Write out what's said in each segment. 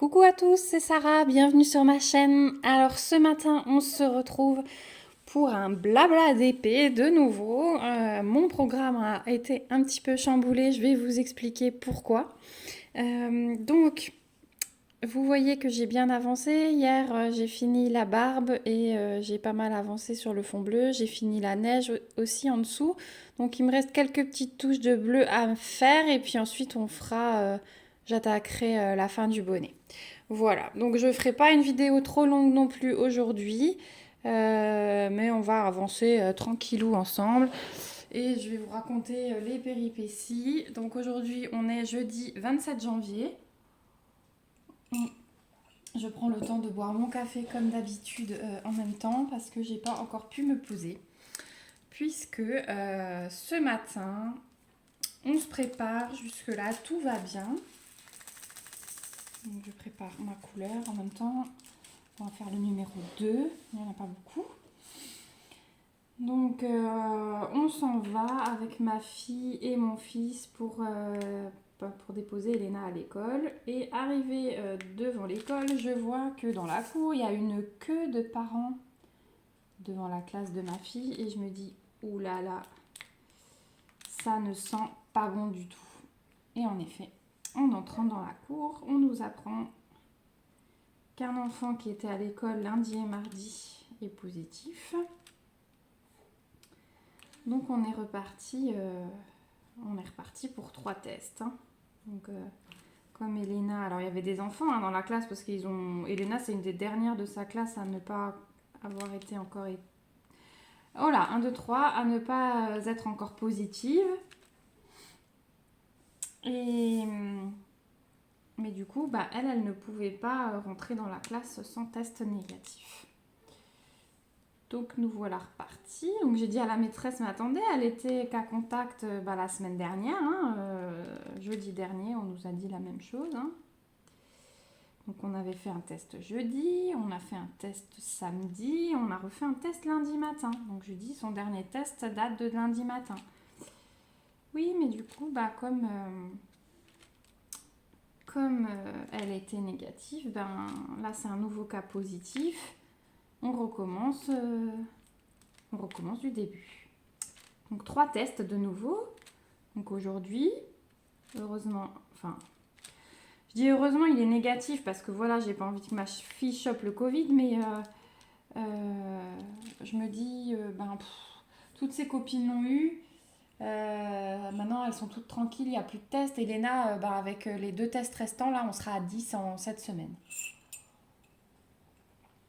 Coucou à tous, c'est Sarah, bienvenue sur ma chaîne. Alors ce matin, on se retrouve pour un blabla d'épée de nouveau. Mon programme a été un petit peu chamboulé, je vais vous expliquer pourquoi. Donc, vous voyez que j'ai bien avancé. Hier, j'ai fini la barbe et j'ai pas mal avancé sur le fond bleu. J'ai fini la neige aussi en dessous. Donc, il me reste quelques petites touches de bleu à faire et puis ensuite, j'attaquerai la fin du bonnet. Voilà, donc je ne ferai pas une vidéo trop longue non plus aujourd'hui, mais on va avancer tranquillou ensemble et je vais vous raconter les péripéties. Donc aujourd'hui, on est jeudi 27 janvier. Je prends le temps de boire mon café comme d'habitude en même temps parce que j'ai pas encore pu me poser. Puisque ce matin, on se prépare, jusque-là, tout va bien. Donc je prépare ma couleur en même temps. On va faire le numéro 2, il n'y en a pas beaucoup. Donc on s'en va avec ma fille et mon fils pour déposer Elena à l'école. Et arrivé devant l'école, je vois que dans la cour, il y a une queue de parents devant la classe de ma fille. Et je me dis, ouh là là, ça ne sent pas bon du tout. Et en effet, en entrant dans la cour, on nous apprend qu'un enfant qui était à l'école lundi et mardi est positif. Donc on est reparti pour 3 tests. Hein. Donc comme Elena, alors il y avait des enfants dans la classe parce Elena c'est une des dernières de sa classe à ne pas avoir été encore. Oh là, 1, 2, 3, à ne pas être encore positive. Mais du coup, elle ne pouvait pas rentrer dans la classe sans test négatif. Donc nous voilà repartis. Donc j'ai dit à la maîtresse, mais attendez, elle était cas contact la semaine dernière. Hein, jeudi dernier, on nous a dit la même chose. Hein. Donc on avait fait un test jeudi, on a fait un test samedi, on a refait un test lundi matin. Donc je dis, son dernier test date de lundi matin. Oui, mais du coup, comme elle était négative, là c'est un nouveau cas positif. On recommence du début. Donc 3 tests de nouveau. Donc aujourd'hui, heureusement, je dis heureusement il est négatif parce que voilà, j'ai pas envie que ma fille chope le Covid, mais je me dis, toutes ses copines l'ont eu. Maintenant elles sont toutes tranquilles, il n'y a plus de tests. Elena, avec les 2 tests restants, là on sera à 10 en cette semaine.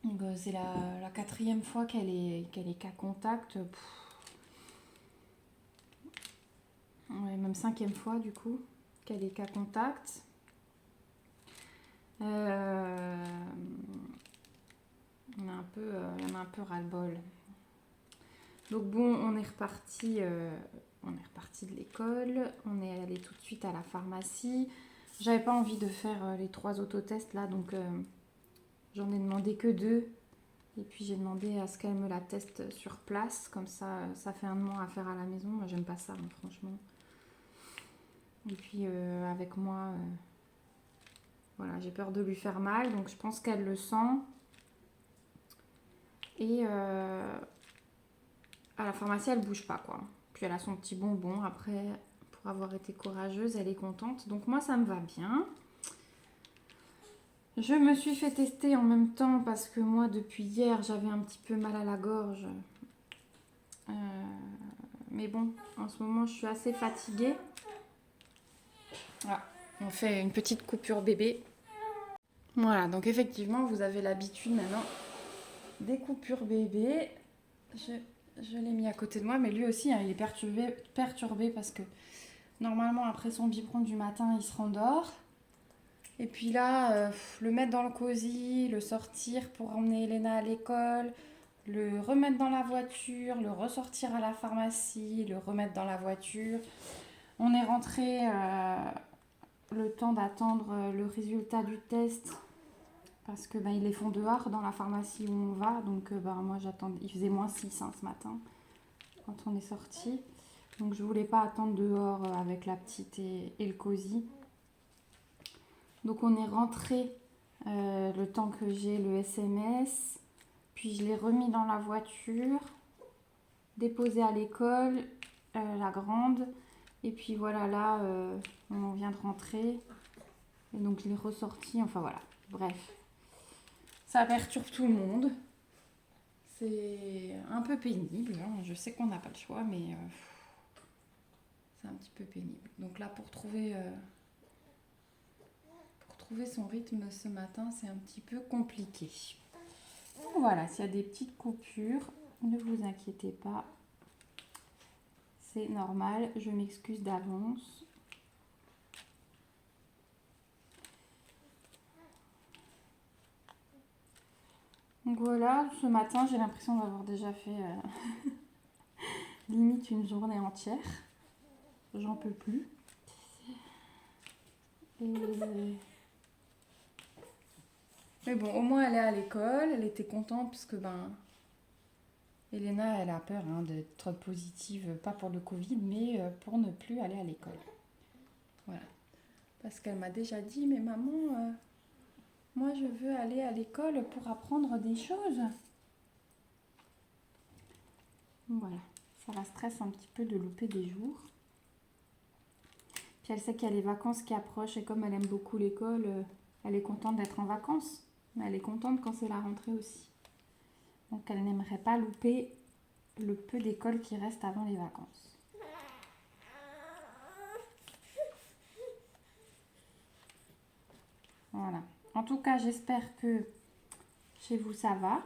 Donc c'est la 4e fois qu'elle est cas contact. Ouais, même 5e fois du coup qu'elle est cas contact. Il y en a un peu ras-le-bol. Donc bon, on est reparti de l'école. On est allé tout de suite à la pharmacie. J'avais pas envie de faire les 3 autotests là, donc j'en ai demandé que 2. Et puis j'ai demandé à ce qu'elle me la teste sur place, comme ça fait un de moins à faire à la maison. Moi j'aime pas ça, hein, franchement. Et puis avec moi, voilà, j'ai peur de lui faire mal, donc je pense qu'elle le sent. Et à la pharmacie, elle bouge pas, quoi. Puis elle a son petit bonbon. Après, pour avoir été courageuse, elle est contente. Donc moi, ça me va bien. Je me suis fait tester en même temps parce que moi, depuis hier, j'avais un petit peu mal à la gorge. Mais bon, en ce moment, je suis assez fatiguée. Voilà, on fait une petite coupure bébé. Voilà, donc effectivement, vous avez l'habitude maintenant des coupures bébé. Je l'ai mis à côté de moi, mais lui aussi, hein, il est perturbé parce que normalement, après son biberon du matin, il se rendort. Et puis là, le mettre dans le cosy, le sortir pour emmener Elena à l'école, le remettre dans la voiture, le ressortir à la pharmacie, le remettre dans la voiture. On est rentré le temps d'attendre le résultat du test parce que ils les font dehors dans la pharmacie où on va. Donc moi j'attends, il faisait -6 ce matin quand on est sorti. Donc je voulais pas attendre dehors avec la petite et le cosy. Donc on est rentré le temps que j'ai le SMS. Puis je l'ai remis dans la voiture, déposé à l'école, la grande. Et puis voilà, là, on vient de rentrer. Et donc je l'ai ressorti, enfin voilà. Bref, ça perturbe tout le monde. C'est un peu pénible, hein. Je sais qu'on n'a pas le choix, mais c'est un petit peu pénible. Donc là, pour trouver son rythme ce matin, c'est un petit peu compliqué. Donc voilà, s'il y a des petites coupures, ne vous inquiétez pas. C'est normal, je m'excuse d'avance. Donc voilà, ce matin, j'ai l'impression d'avoir déjà fait limite une journée entière. J'en peux plus. Mais bon, au moins elle est à l'école, elle était contente parce que Elena, elle a peur d'être positive, pas pour le Covid, mais pour ne plus aller à l'école. Voilà. Parce qu'elle m'a déjà dit, mais maman, moi je veux aller à l'école pour apprendre des choses. Voilà, ça la stresse un petit peu de louper des jours. Puis elle sait qu'il y a les vacances qui approchent et comme elle aime beaucoup l'école, elle est contente d'être en vacances. Mais elle est contente quand c'est la rentrée aussi. Donc elle n'aimerait pas louper le peu d'école qui reste avant les vacances. Voilà. En tout cas, j'espère que chez vous ça va.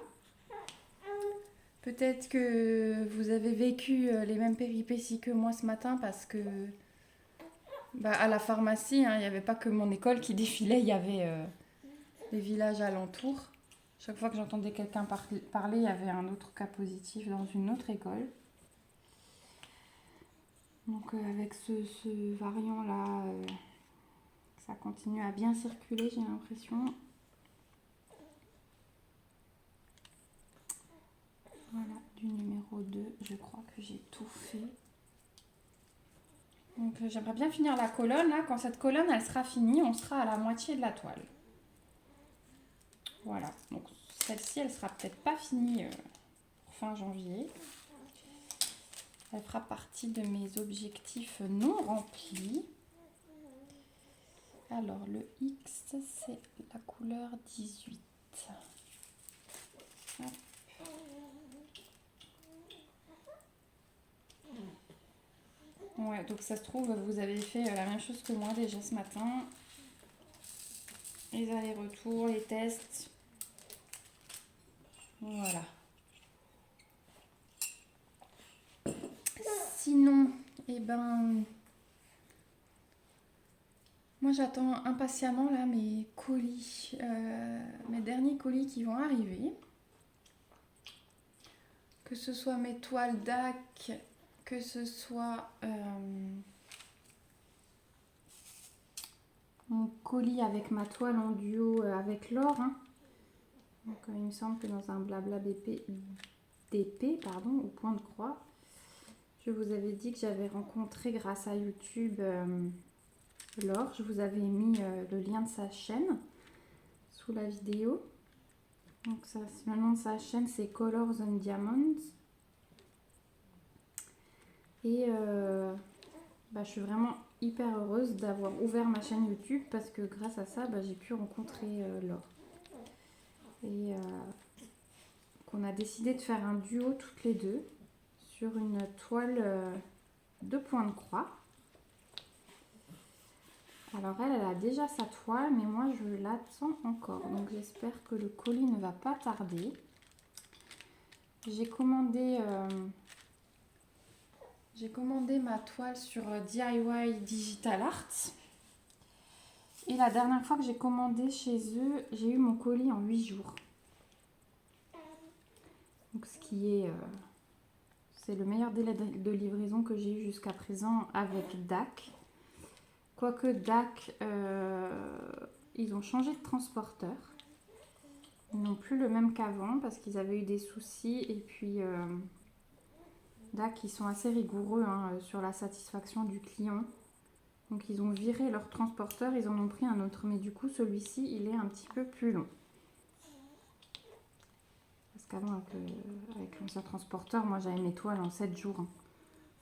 Peut-être que vous avez vécu les mêmes péripéties que moi ce matin parce que à la pharmacie, il n'y avait pas que mon école qui défilait, il y avait les villages alentours. Chaque fois que j'entendais quelqu'un parler, il y avait un autre cas positif dans une autre école. Donc avec ce variant-là, ça continue à bien circuler, j'ai l'impression. Voilà, du numéro 2, je crois que j'ai tout fait. Donc j'aimerais bien finir la colonne. Là, quand cette colonne elle sera finie, on sera à la moitié de la toile. Voilà, donc celle-ci elle sera peut-être pas finie pour fin janvier. Elle fera partie de mes objectifs non remplis. Alors le X c'est la couleur 18. Hop. Ouais, donc ça se trouve, vous avez fait la même chose que moi déjà ce matin. Les allers-retours, les tests. Voilà. Sinon, moi j'attends impatiemment là mes colis, mes derniers colis qui vont arriver. Que ce soit mes toiles DAC, que ce soit mon colis avec ma toile en duo avec l'or. Hein. Donc il me semble que dans un blabla d'épée, au point de croix, je vous avais dit que j'avais rencontré grâce à YouTube Laure. Je vous avais mis le lien de sa chaîne sous la vidéo. Donc ça, le nom de sa chaîne c'est Colors and Diamonds. Et je suis vraiment hyper heureuse d'avoir ouvert ma chaîne YouTube parce que grâce à ça, j'ai pu rencontrer Laure. Et qu'on a décidé de faire un duo toutes les deux sur une toile de point de croix. Alors elle a déjà sa toile, mais moi je l'attends encore. Donc j'espère que le colis ne va pas tarder. J'ai commandé ma toile sur DIY Digital Art. Et la dernière fois que j'ai commandé chez eux, j'ai eu mon colis en 8 jours. Donc ce qui est... c'est le meilleur délai de livraison que j'ai eu jusqu'à présent avec DAC. Quoique DAC, ils ont changé de transporteur. Ils n'ont plus le même qu'avant parce qu'ils avaient eu des soucis. Et puis DAC, ils sont assez rigoureux sur la satisfaction du client. Donc ils ont viré leur transporteur, ils en ont pris un autre. Mais du coup, celui-ci, il est un petit peu plus long. Parce qu'avant, avec l'ancien transporteur, moi j'avais mes toiles en 7 jours. Hein,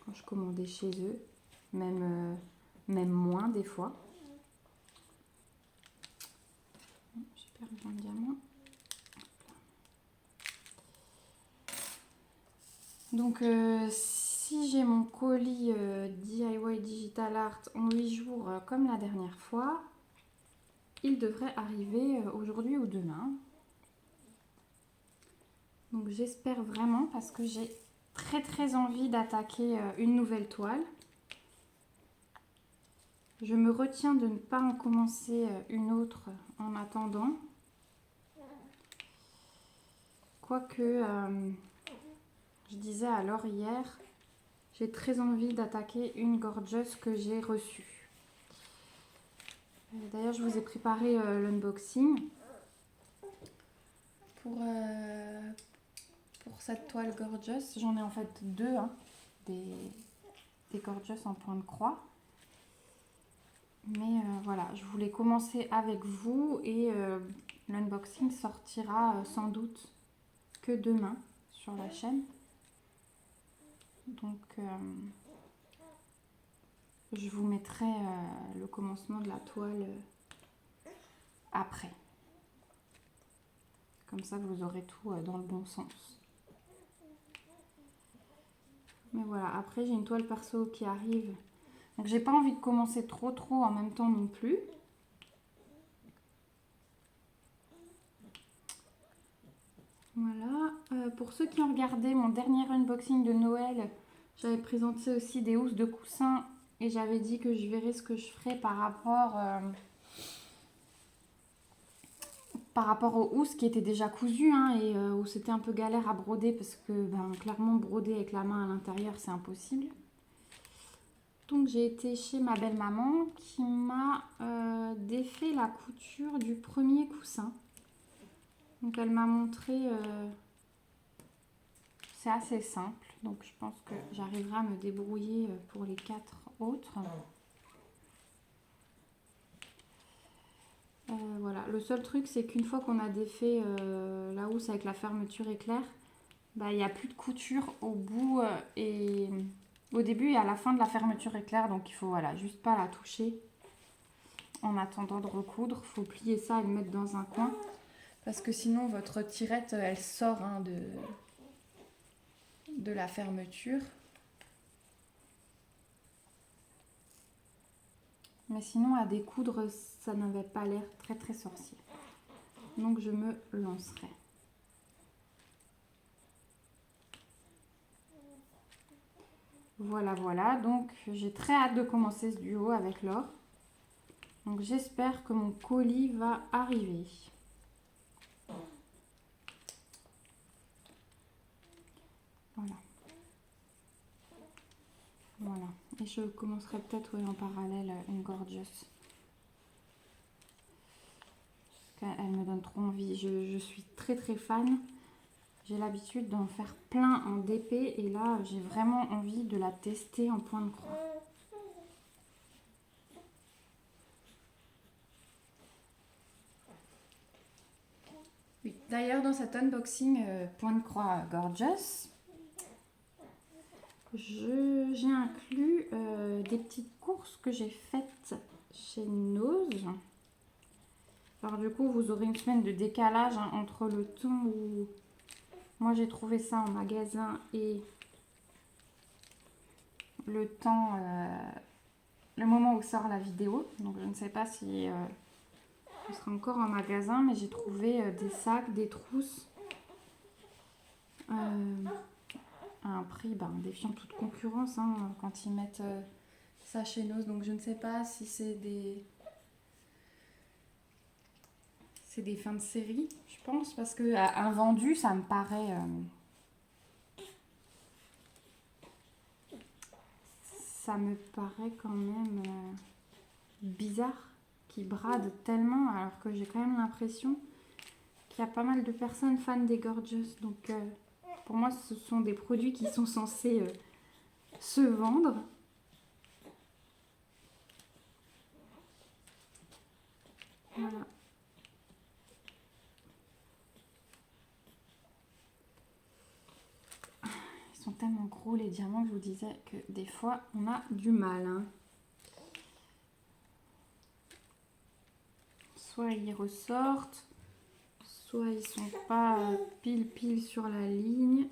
quand je commandais chez eux. Même moins des fois. J'ai perdu un diamant. Donc si j'ai mon colis DIY Digital Art en 8 jours comme la dernière fois, il devrait arriver aujourd'hui ou demain. Donc j'espère vraiment parce que j'ai très envie d'attaquer une nouvelle toile. Je me retiens de ne pas en commencer une autre en attendant. Quoique, je disais à Laure hier, j'ai très envie d'attaquer une gorgeous que j'ai reçue. D'ailleurs, je vous ai préparé l'unboxing pour cette toile gorgeous. J'en ai en fait deux, hein, des gorgeous en point de croix. Mais voilà, je voulais commencer avec vous et l'unboxing sortira sans doute que demain sur la chaîne. Donc je vous mettrai le commencement de la toile après. Comme ça, vous aurez tout dans le bon sens. Mais voilà, après j'ai une toile perso qui arrive. Donc j'ai pas envie de commencer trop en même temps non plus. Voilà. Pour ceux qui ont regardé mon dernier unboxing de Noël, j'avais présenté aussi des housses de coussins et j'avais dit que je verrais ce que je ferais par rapport aux housses qui étaient déjà cousues hein, et où c'était un peu galère à broder parce que clairement broder avec la main à l'intérieur c'est impossible. Donc j'ai été chez ma belle-maman qui m'a défait la couture du premier coussin. Donc elle m'a montré, c'est assez simple, donc je pense que j'arriverai à me débrouiller pour les 4 autres. Voilà, le seul truc c'est qu'une fois qu'on a défait la housse avec la fermeture éclair, il n'y a plus de couture au bout et au début et à la fin de la fermeture éclair, donc il faut voilà, juste pas la toucher en attendant de recoudre. Il faut plier ça et le mettre dans un coin parce que sinon votre tirette elle sort hein, de la fermeture. Mais sinon à découdre ça n'avait pas l'air très sorcier. Donc je me lancerai. Voilà, donc j'ai très hâte de commencer ce duo avec Laure. Donc j'espère que mon colis va arriver. Voilà. Et je commencerai peut-être en parallèle une gorgeous. Parce qu'elle me donne trop envie. Je suis très fan. J'ai l'habitude d'en faire plein en DP et là j'ai vraiment envie de la tester en point de croix. Oui. D'ailleurs dans cet unboxing point de croix gorgeous, j'ai inclus des petites courses que j'ai faites chez Nose. Alors du coup vous aurez une semaine de décalage hein, entre le temps où moi j'ai trouvé ça en magasin et le temps, le moment où sort la vidéo. Donc je ne sais pas si ce sera encore en magasin, mais j'ai trouvé des sacs, des trousses à un prix défiant toute concurrence hein, quand ils mettent ça chez Nose. Donc je ne sais pas si c'est des fins de série, je pense, parce que un vendu, ça me paraît quand même bizarre qu'ils bradent tellement, alors que j'ai quand même l'impression qu'il y a pas mal de personnes fans des gorgeous. Donc pour moi, ce sont des produits qui sont censés se vendre. Voilà. Ils sont tellement gros les diamants que je vous disais que des fois on a du mal. Hein. Soit ils ressortent, soit ils sont pas pile sur la ligne.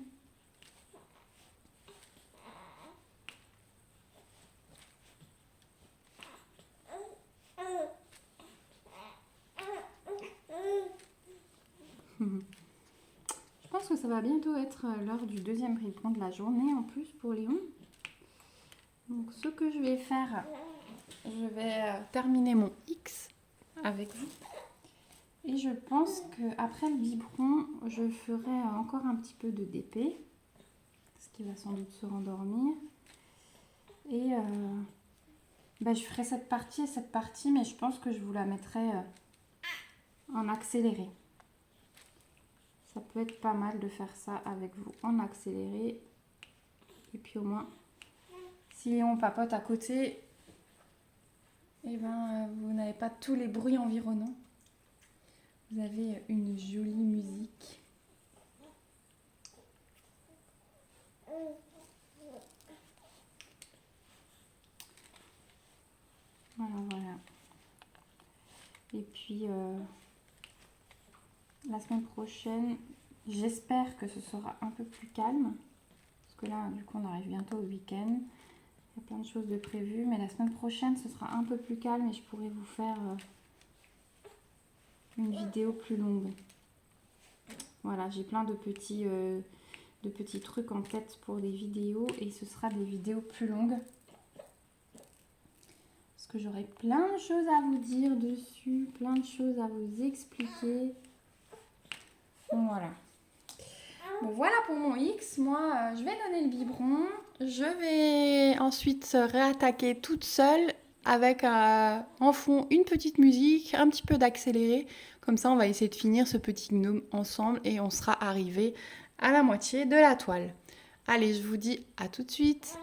Je pense que ça va bientôt être l'heure du deuxième ribbon de la journée en plus pour Léon. Donc ce que je vais faire, je vais terminer mon X avec vous. Et je pense qu'après le biberon, je ferai encore un petit peu de DP. Ce qui va sans doute se rendormir. Et je ferai cette partie et cette partie, mais je pense que je vous la mettrai en accéléré. Ça peut être pas mal de faire ça avec vous en accéléré. Et puis au moins, si Léon papote à côté, et vous n'avez pas tous les bruits environnants. Vous avez une jolie musique. Voilà. Et puis, la semaine prochaine, j'espère que ce sera un peu plus calme. Parce que là, du coup, on arrive bientôt au week-end. Il y a plein de choses de prévues. Mais la semaine prochaine, ce sera un peu plus calme et je pourrai vous faire une vidéo plus longue. Voilà, j'ai plein de petits trucs en tête pour des vidéos. Et ce sera des vidéos plus longues. Parce que j'aurai plein de choses à vous dire dessus. Plein de choses à vous expliquer. Donc voilà. Bon, voilà pour mon X. Moi, je vais donner le biberon. Je vais ensuite réattaquer toute seule avec en fond une petite musique, un petit peu d'accéléré. Comme ça, on va essayer de finir ce petit gnome ensemble et on sera arrivé à la moitié de la toile. Allez, je vous dis à tout de suite.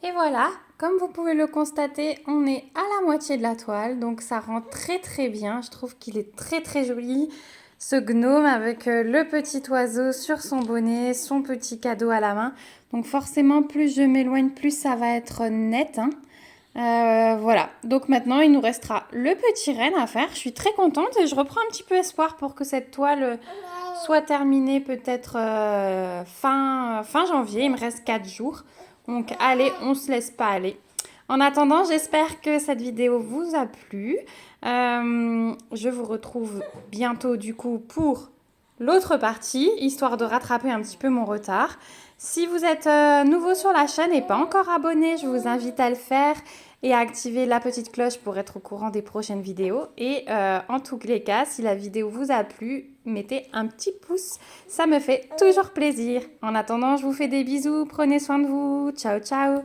Et voilà, comme vous pouvez le constater, on est à la moitié de la toile, donc ça rend très bien. Je trouve qu'il est très joli, ce gnome avec le petit oiseau sur son bonnet, son petit cadeau à la main. Donc forcément, plus je m'éloigne, plus ça va être net. Hein. Voilà, donc maintenant il nous restera le petit renne à faire. Je suis très contente et je reprends un petit peu espoir pour que cette toile soit terminée peut-être fin janvier. Il me reste 4 jours. Donc allez, on se laisse pas aller. En attendant, j'espère que cette vidéo vous a plu. Je vous retrouve bientôt du coup pour l'autre partie, histoire de rattraper un petit peu mon retard. Si vous êtes nouveau sur la chaîne et pas encore abonné, je vous invite à le faire et à activer la petite cloche pour être au courant des prochaines vidéos. Et en tous les cas, si la vidéo vous a plu, mettez un petit pouce, ça me fait toujours plaisir. En attendant, je vous fais des bisous, prenez soin de vous, ciao ciao.